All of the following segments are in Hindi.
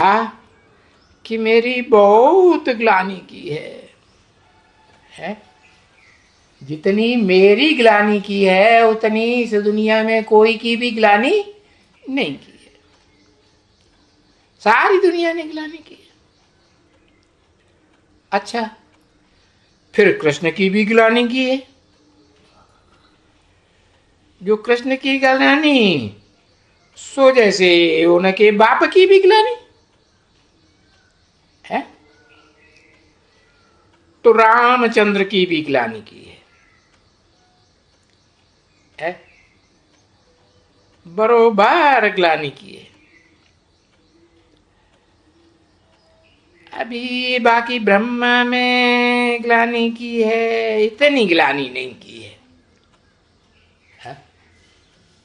कि मेरी बहुत ग्लानि की है? जितनी मेरी ग्लानि की है उतनी इस दुनिया में कोई की भी ग्लानि नहीं की है। सारी दुनिया ने ग्लानि की है। अच्छा, फिर कृष्ण की भी ग्लानि की है। जो कृष्ण की ग्लानि सो जैसे उनके बाप की भी ग्लानि है। तो रामचंद्र की भी ग्लानि की है? बरोबर ग्लानि की है। अभी बाकी ब्रह्मा में ग्लानि की है, इतनी ग्लानि नहीं की है?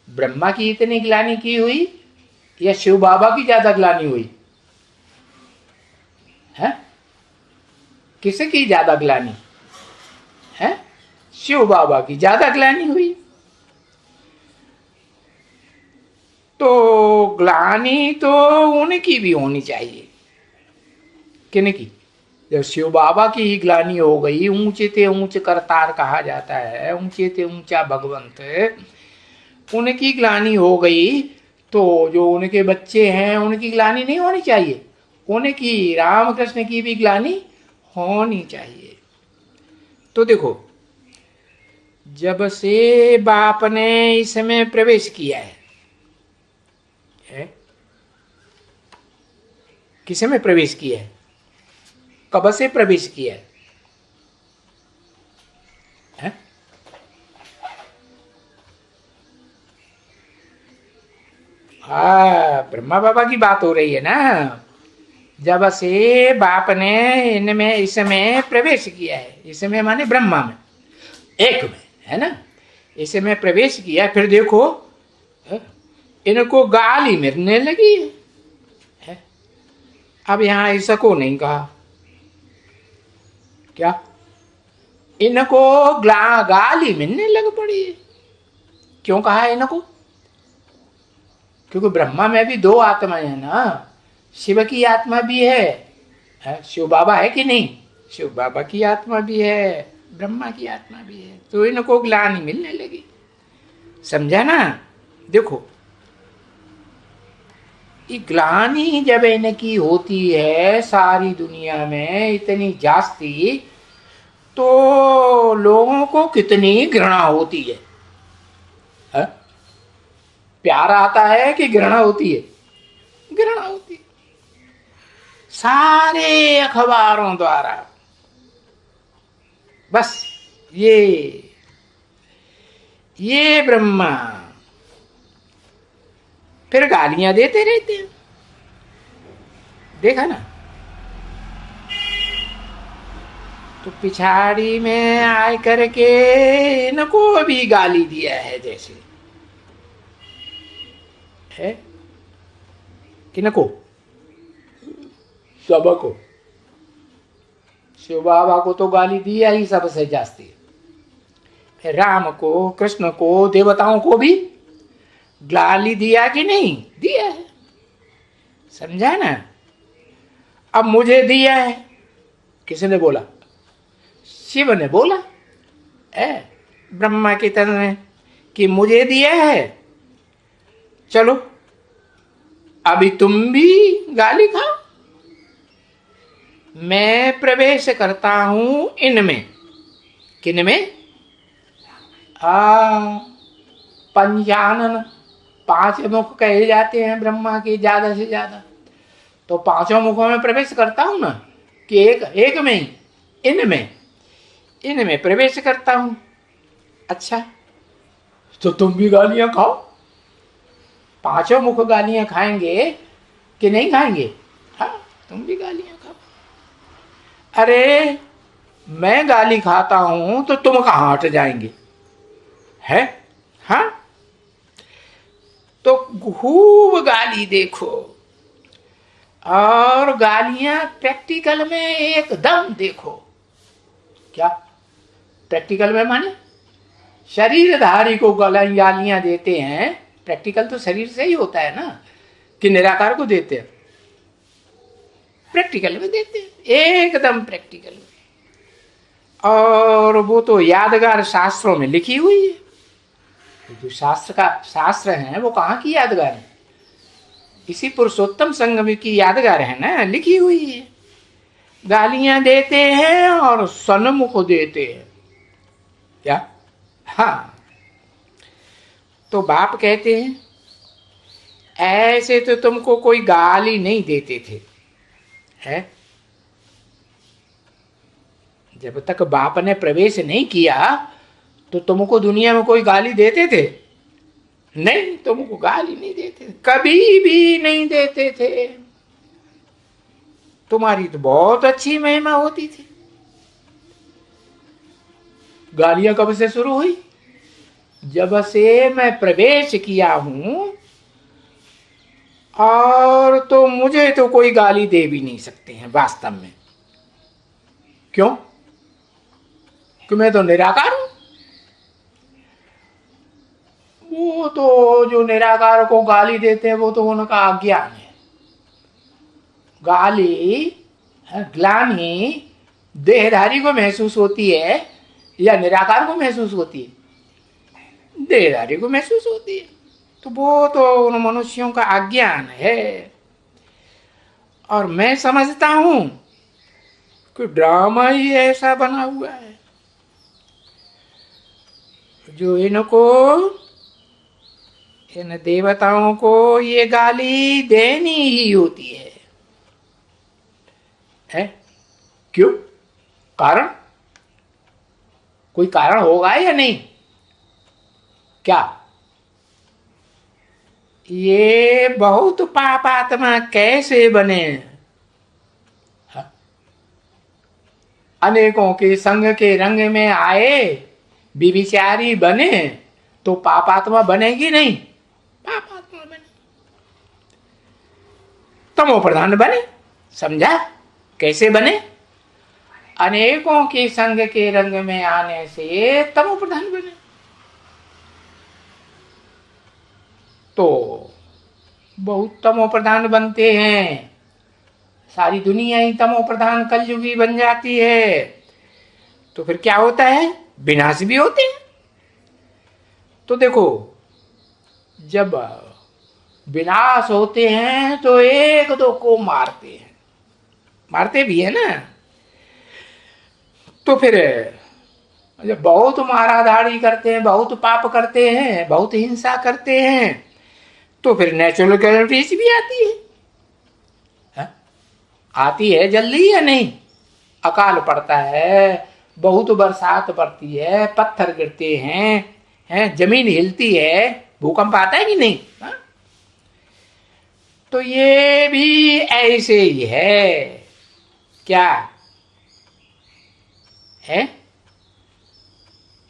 ब्रह्मा की इतनी ग्लानि की हुई या शिव बाबा की ज्यादा ग्लानि हुई है? किसे की ज्यादा ग्लानि है? शिव बाबा की ज्यादा ग्लानि हुई। तो ग्लानि तो उनकी भी होनी चाहिए। किनकी? जब शिव बाबा की ही ग्लानि हो गई, ऊंचे ते ऊंच करतार कहा जाता है, ऊंचे ते ऊंचा भगवंत, उनकी ग्लानि हो गई, तो जो उनके बच्चे हैं उनकी ग्लानि नहीं होनी चाहिए? उनकी, रामकृष्ण की भी ग्लानि होनी चाहिए। तो देखो, जब से बाप ने इसमें प्रवेश किया है? किसमें प्रवेश किया है? कब से प्रवेश किया है? हाँ, ब्रह्मा बाबा की बात हो रही है ना। जब से बाप ने इनमें, इसमें प्रवेश किया है, इसमें माने ब्रह्मा में, एक में, है ना, इसमें प्रवेश किया, फिर देखो इनको गाली मिलने लगी है? अब यहां ऐसा को नहीं कहा क्या? इनको गाली मिलने लग पड़ी है। क्यों कहा है इनको? क्योंकि ब्रह्मा में भी दो आत्माएं है ना। शिव की आत्मा भी है? शिव बाबा है कि नहीं? शिव बाबा की आत्मा भी है, ब्रह्मा की आत्मा भी है, तो इनको ग्लानि मिलने लगी। समझा ना? देखो, ये ग्लानि जब इनकी होती है सारी दुनिया में इतनी जास्ती, तो लोगों को कितनी घृणा होती है? प्यार आता है कि घृणा होती है? घृणा होती है। सारे अखबारों द्वारा बस ये ब्रह्मा, फिर गालियां देते रहते हैं। देखा ना? तो पिछाड़ी में आए करके इनको भी गाली दिया है, जैसे है किनको? सबको। शिव बाबा को तो गाली दिया ही सबसे जास्ती, फिर राम को, कृष्ण को, देवताओं को भी गाली दिया कि नहीं दिया है? समझा ना? अब मुझे दिया है, किसने बोला? शिव ने बोला है ब्रह्मा की तरह कि मुझे दिया है, चलो अभी तुम भी गाली खाओ। मैं प्रवेश करता हूं इनमें। किनमें? पंचानन, पांच मुख कहे जाते हैं ब्रह्मा के ज्यादा से ज्यादा, तो पांचों मुखों में प्रवेश करता हूं ना, कि एक में ही, इनमें प्रवेश करता हूं। अच्छा, तो तुम भी गालियां खाओ। पांचों मुख गालियां खाएंगे कि नहीं खाएंगे? हाँ, तुम भी गालियां खाओ। अरे, मैं गाली खाता हूं तो तुम कहां हट जाएंगे? है? हाँ, तो खूब गाली देखो, और गालियां प्रैक्टिकल में एकदम देखो। क्या प्रैक्टिकल में? माने शरीरधारी को गालियां देते हैं। प्रैक्टिकल तो शरीर से ही होता है ना, कि निराकार को देते हैं? प्रैक्टिकल में देते हैं, एकदम प्रैक्टिकल में। और वो तो यादगार शास्त्रों में लिखी हुई है। जो शास्त्र है वो कहाँ की यादगार है? इसी पुरुषोत्तम संगम की यादगार है ना, लिखी हुई है। गालियां देते हैं और सन्मुख देते हैं क्या? हाँ, तो बाप कहते हैं ऐसे तो तुमको कोई गाली नहीं देते थे, है? जब तक बाप ने प्रवेश नहीं किया तो तुमको दुनिया में कोई गाली देते थे? नहीं, तुमको गाली नहीं देते थे, कभी भी नहीं देते थे। तुम्हारी तो बहुत अच्छी महिमा होती थी। गालियां कब से शुरू हुई? जब से मैं प्रवेश किया हूं, और तो मुझे तो कोई गाली दे भी नहीं सकते हैं वास्तव में। क्यों? कि मैं तो निराकार हूं। वो तो जो निराकार को गाली देते हैं वो तो उनका अज्ञान है। गाली, ग्लानि देहधारी को महसूस होती है या निराकार को महसूस होती है? देहधारी को महसूस होती है। तो वो तो उन मनुष्यों का अज्ञान है। और मैं समझता हूं कि ड्रामा ही ऐसा बना हुआ है जो इन देवताओं को ये गाली देनी ही होती है? क्यों? कारण? कोई कारण होगा या नहीं? क्या? ये बहुत पापात्मा कैसे बने? अनेकों के संग के रंग में आए, विविचारी बने तो पापात्मा बनेगी नहीं? पापात्मा बने, तमो प्रधान बने। समझा कैसे बने? अनेकों के संग के रंग में आने से तमो प्रधान बने। तो बहुत तमो प्रधान बनते हैं, सारी दुनिया ही तमो प्रधान कलयुगी बन जाती है। तो फिर क्या होता है? विनाश भी होते हैं। तो देखो, जब विनाश होते हैं तो एक दो को मारते हैं, मारते भी है ना। तो फिर जब बहुत माराधाड़ी करते हैं, बहुत पाप करते हैं, बहुत हिंसा करते हैं, तो फिर नेचुरल कैलेमिटीज भी आती है? आती है जल्दी या नहीं? अकाल पड़ता है, बहुत बरसात पड़ती है, पत्थर गिरते हैं, जमीन हिलती है, भूकंप आता है कि नहीं? हा? तो ये भी ऐसे ही है। क्या है?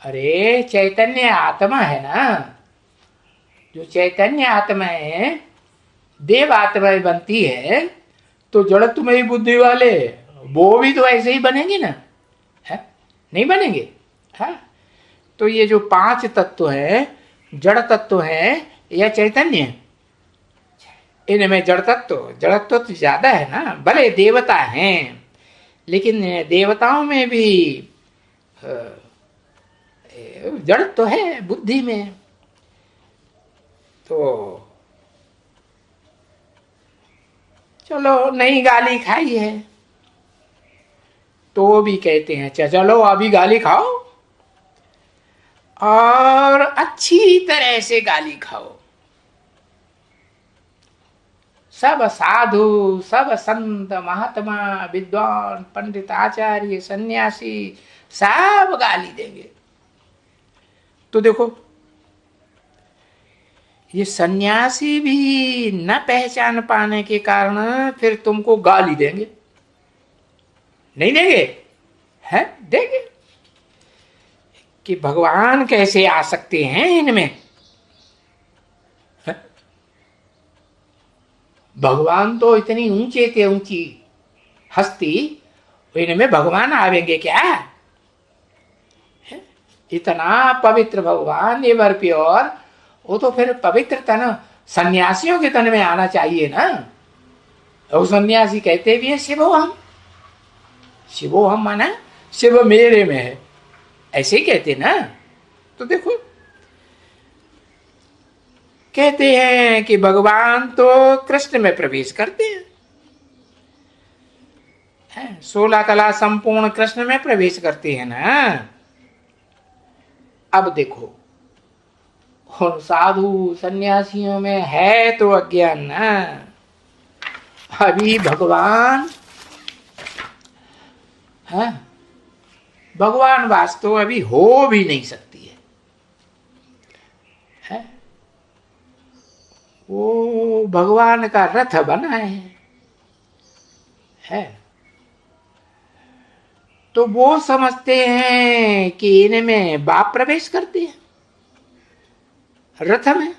अरे चैतन्य आत्मा है ना, जो चैतन्य आत्मा है, देव आत्माएं बनती है, तो जड़त्वमयी बुद्धि वाले वो भी तो ऐसे ही बनेंगे ना, है? नहीं बनेंगे? हाँ। तो ये जो 5 तत्व है, जड़ तत्व है या चैतन्य, इनमें जड़ तत्व तो ज्यादा है ना। भले देवता हैं, लेकिन देवताओं में भी जड़ तो है बुद्धि में। तो चलो नहीं गाली खाई है तो भी कहते हैं चलो अभी गाली खाओ, और अच्छी तरह से गाली खाओ। सब साधु, सब संत महात्मा, विद्वान, पंडित, आचार्य, सन्यासी सब गाली देंगे। तो देखो, ये सन्यासी भी न पहचान पाने के कारण फिर तुमको गाली देंगे। नहीं देंगे? है? देंगे कि भगवान कैसे आ सकते हैं इनमें? है? भगवान तो इतनी ऊंचे थे, ऊंची हस्ती, इनमें भगवान आवेंगे क्या? है? इतना पवित्र भगवान, एवर प्योर, वो तो फिर पवित्र तन सन्यासियों के तन में आना चाहिए ना। और सन्यासी कहते भी है शिवोहम, शिवोहम माना शिव मेरे में है, ऐसे ही कहते ना। तो देखो कहते हैं कि भगवान तो कृष्ण में प्रवेश करते हैं, 16 कला संपूर्ण कृष्ण में प्रवेश करते हैं ना। अब देखो उन साधु सन्यासियों में है तो अज्ञान ना, अभी भगवान है, भगवान वास्तव अभी हो भी नहीं सकती है? वो भगवान का रथ बना है? तो वो समझते हैं कि इनमें बाप प्रवेश करते हैं रथ में,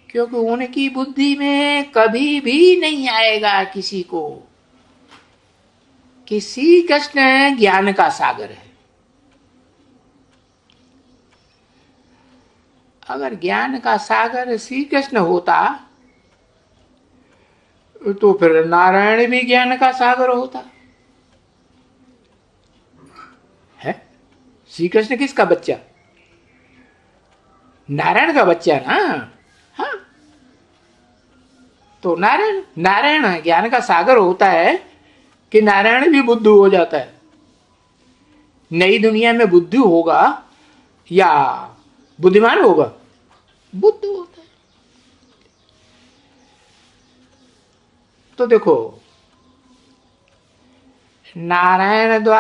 क्योंकि उनकी बुद्धि में कभी भी नहीं आएगा किसी को कि श्री कृष्ण ज्ञान का सागर है। अगर ज्ञान का सागर श्री कृष्ण होता तो फिर नारायण भी ज्ञान का सागर होता है। श्री कृष्ण किसका बच्चा? नारायण का बच्चा ना। हाँ, तो नारायण नारायण ज्ञान का सागर होता है कि नारायण भी बुद्धू हो जाता है। नई दुनिया में बुद्धू होगा या बुद्धिमान होगा? बुद्ध होता है। तो देखो नारायण द्वारा